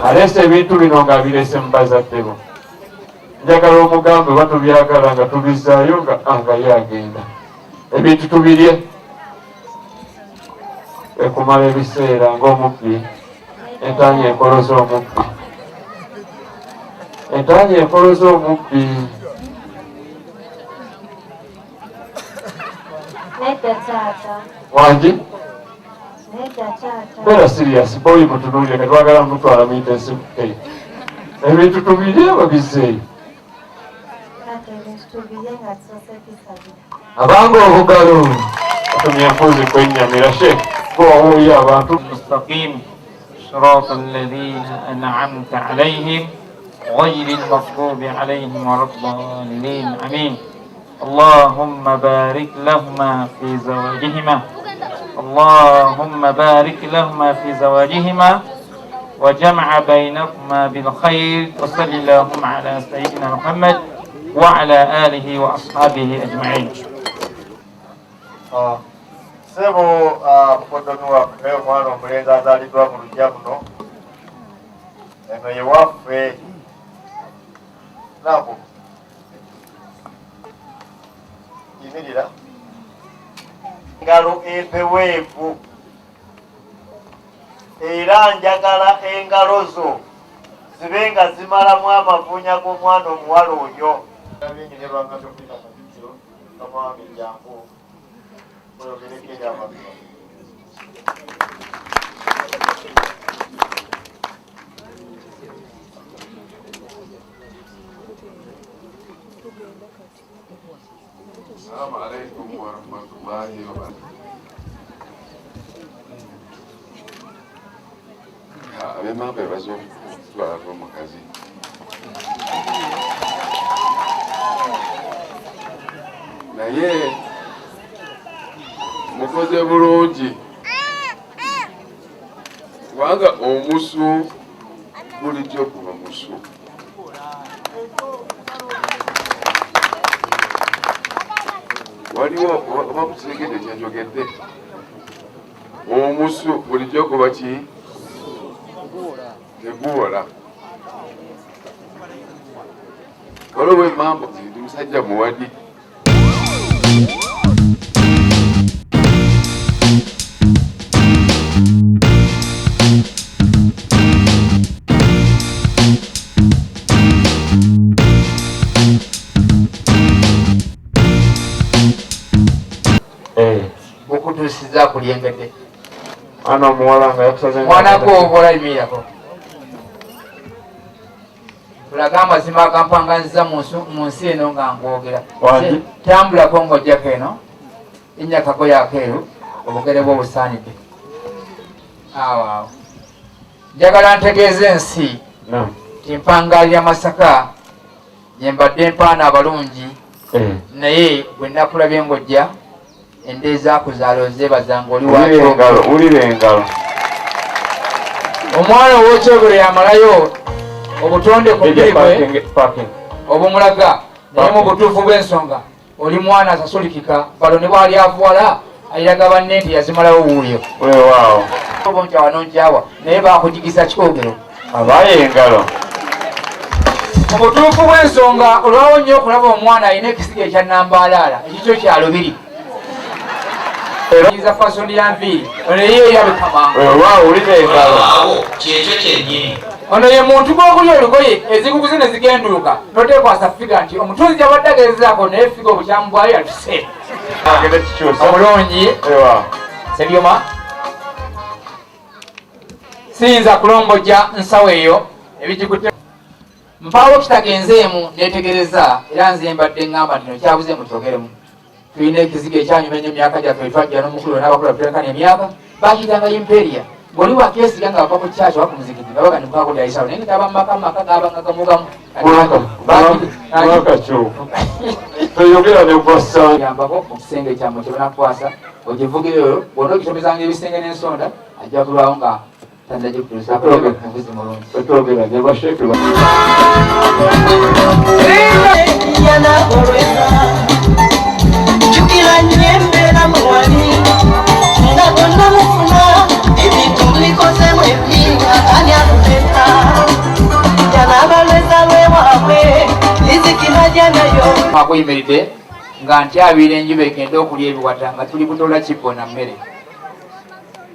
Alese ebintu bino nga birese mu bazaddebo njagala omugambe batubyagala nga tubizaayo nga yagenda ebintu tubirye ekumala ebiseera ng'omubbi entaanya ekoloza omubbi wangi beera siriasi boyi mutunuulire nga twagala mutwala muyita ebintu tubirye babizeeyo abanga obugalo atumyafuzi kwenyamira she kuwawuya abantu mustaqim صراط الذين أنعمت عليهم غير المغضوب عليهم ولا الضالين آمين. اللهم بارك لهما في زواجهما اللهم بارك لهما في زواجهما وجمع بينكما بالخير وصل اللهم على سيدنا محمد وعلى آله وأصحابه أجمعين. Sebo mukodonwa kwe mwana omulenzi azaliddwa mu lujja muno eno yewaffe nabo yimirira engalo empeweevu era njagala engalo zo zibe nga zimalamu amavunya g'omwana omuwala oyo abyenyinerwanga tokita katikiro kamwami jangu Assalamu alaikum warahmatullahi wabarakatuh. Abemambe bazotwala omukazi naye mukoze bulungi kubanga omusu bulijjo kuba musu waliwo oba kukiregedde kyenjogedde omusu bulijjo kuba ki teguwola waliwo emambo ndi musajja muwadi okutuusiza kulyengedde ana omuwala nga yakusaze mwana gwobola emirako tulaga amazima agampanganiza mu nsi eno nga ngwogera tambulako ng'ojjako eno ennyakago yakeeru obugere bwe obusaanidde awo njagala ntegeeza ensi timpangalira Masaka nyembadde empaana abalungi naye bwe nakulabye ng'ojja endeeza kuzaala ozeebazanga oli wulira engalo omwana ow'ekyogero yamalayo obutonde ku mubiri gwe obumulaga naye mu butuufu bw'ensonga oli mwana asasulikika balo ne bwali avuwala ayiraga banne nti yazimalawo wuuyo weewaawo obonkyawa nonkyawa naye bakujigisa kyogero abaye engalo mu butuufu bw'ensonga olwawo nnyo okulaba omwana alina ekisiga ekyannambaalaala ekikyo kyalubiri za fasoni ya nviiri ono ye yabikamanga weewaawo ulira engalo kyekyo kyennyini ono ye muntu gw'okuli olugoye eziguguzi ne zigenduuka noteekwasa figa nti omutunzi yabadde agezezaako naye figa obukyamu bwayo yatuse omulungi sebyoma siyinza kulongojja nsawo eyo ebigikutte mpaawo kitagenzeemu neetegereza era nze mbadde ngamba nti no kyabuze mukyogeremu tulina ekizigo ekyanyuma ennyo emyaka gyaffe twajja n'omukulu n'abakulu tutenkana emyaka bakiyitanga imperia ng'oli wakyesiga nga bava ku kyaki oba ku muzikiti babaga ne mukako lyayisawo naye ngitaba mumaka gabanga gamugamu toyogera ne gwassa yambako ku kisenge kyammwe kyebunakukwasa ogivugireyo bwona ogitomezanga ebisenge n'ensonda ajja kulwawo nga tanagikutuusamubuzi mulungi twogera ne basheke jukira nyembera mwali nga gonna mufuna ebintu bikozemu ebinga ani aluleta jana abalweza lwewaabwe akuyimiridde nga ntyabira enjuba egenda okulya ebiwata nga tuli butola kibbo na mmere.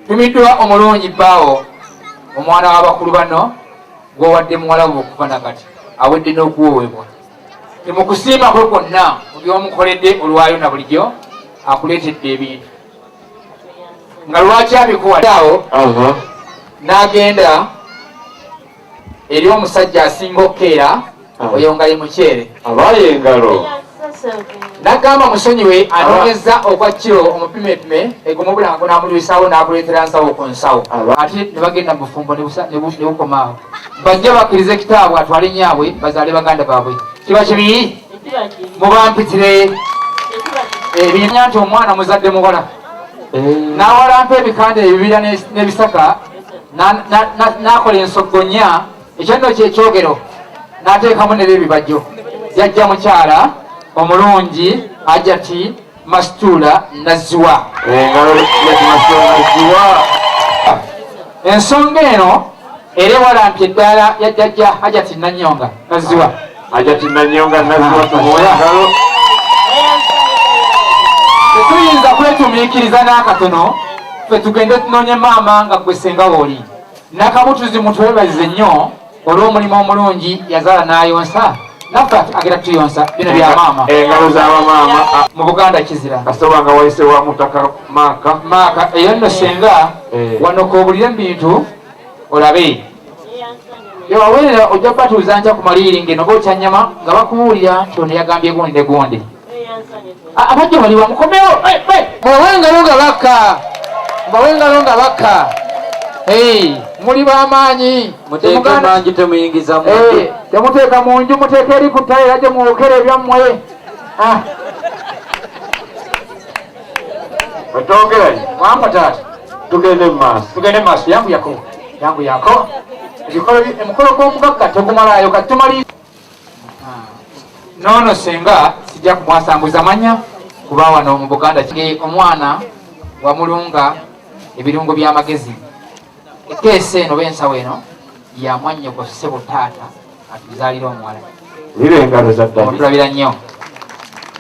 Tumiddwa omulungi bbaawo omwana w'abakulu bano gwowadde muwala we okuva nakati awedde n'okuwoowebwa. Temukusiima kwe kwonna mu by'omukoledde olwayo na bulijjo akuleetedde ebintu nga lwaki abikuwaddeawo n'agenda eri omusajja asinga okukeera oyo nga ye mukyere abaye engalo n'agamba musonyiwe anogeza okwa kiro omupimepime egumubulango n'amulwisaawo n'akuleetera nsawo ku nsawo ate ne bagenda mu bufumbo ne bukomaawo bajja bakkiriza ekitaabwe atwale nyaabwe bazaale baganda baabwe kiba kibi mubampitire ebinya nti omwana muzadde muwala n'awalampa ebikande ebibira n'ebisaka n'akola ensogonya ekyanno kyekyogero n'ateekamu n'ebibajjo yajja mukyala omulungi Hajati Masitula Naziwa. Ensonga eno era walampye eddala ya jjajja Hajati Nanyonga Naziwa. Hajati Nanyonga Naziwa tumoya. Tetuyinza kwetumiikiriza n'akatono ffe tugende tunonye maama nga gwe senga wooli. Nakabutuzi mutwebazize nnyo olw'omulimu omulungi yazaala n'ayonsa. Naffe agera tuyonsa bino bya maama. Engalo z'abamaama mu Buganda kizira. Kasoba nga wayise wa mutaka Maaka eyo nno senga wano koobulira ebintu olabe. Waweerera ojja kubatuuza nkya ku maliiri ngeno bookyanyama nga bakubuulira nti ono yagambye gundi ne gundi. Abajja bali bamukomewo mbawe engalo nga bakka. Muli b'amaanyi muteeka mangi temuyingiza temuteeka mu nju muteeka eri ku ttayira gye muwokera ebyammwe. Otogerayo Wampa taata tugende mu maaso. Yangu yako emukolo gw'omugagga tegumalayo kati tumali noono senga sijja kumwasanguza manya kuba wano mu Buganda omwana wamulunga ebirungo by'amagezi. Ekeesi eno b'ensawo eno yamwannyoko ssebo taata atuzaalira omuwala. Engalo za ddala otulabira nnyo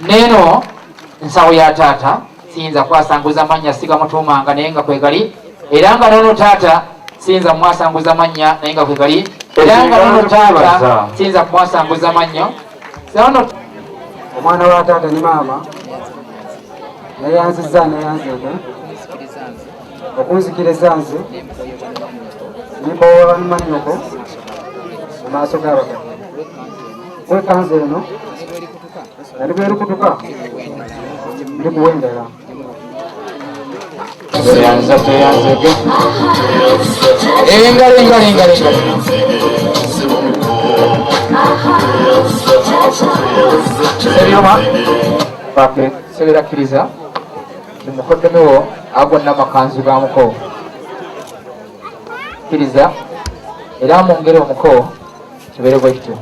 neeno nsawo ya taata siyinza kwasanguza mannya sigamutuumanga naye nga kwegali era nga noono taata siyinza kumwasanguza mannya naye nga kwegali era nga noono taata siyinza kumwasanguza mannyo sono omwana wa taata ne maama neyanziza neyanzeke okunzikiriza nze nimbawola mumanyoko mu maaso g'abagabo wekanze eno nali bwerukutuka ndikuwa endala teyanzeke engalo sebyoma seberakkiriza mukoddemewo agonna amakanzu ga muko kkiriza era mungere omuko kibeere bwe kityo.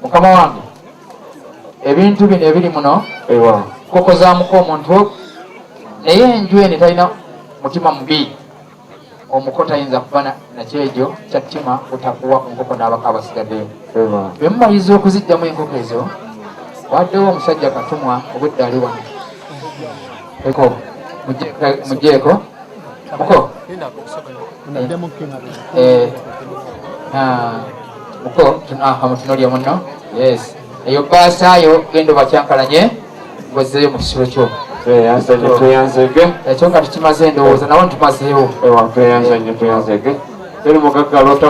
Mukama wange ebintu bino ebiri muno koko za muko omuntu naye enju eno talina mutima mubi. Omuko tayinza kuba nakyejo kya ttima utakuwa ku nkoko n'abaka abasigaddeyo. Bwe mumaliriza okuzijjamu enkoko ezo waddewo omusajja katumwa obudde ali wano mujeeko muko muko tunahamutunolya muno yes eyo baasaayo genda obakyankalanye ngozzeeyo mu kisiro kyo. Ekyo nga tukimaze endowooza nawo ntumazeewo tweyanzanye teri mugagga lota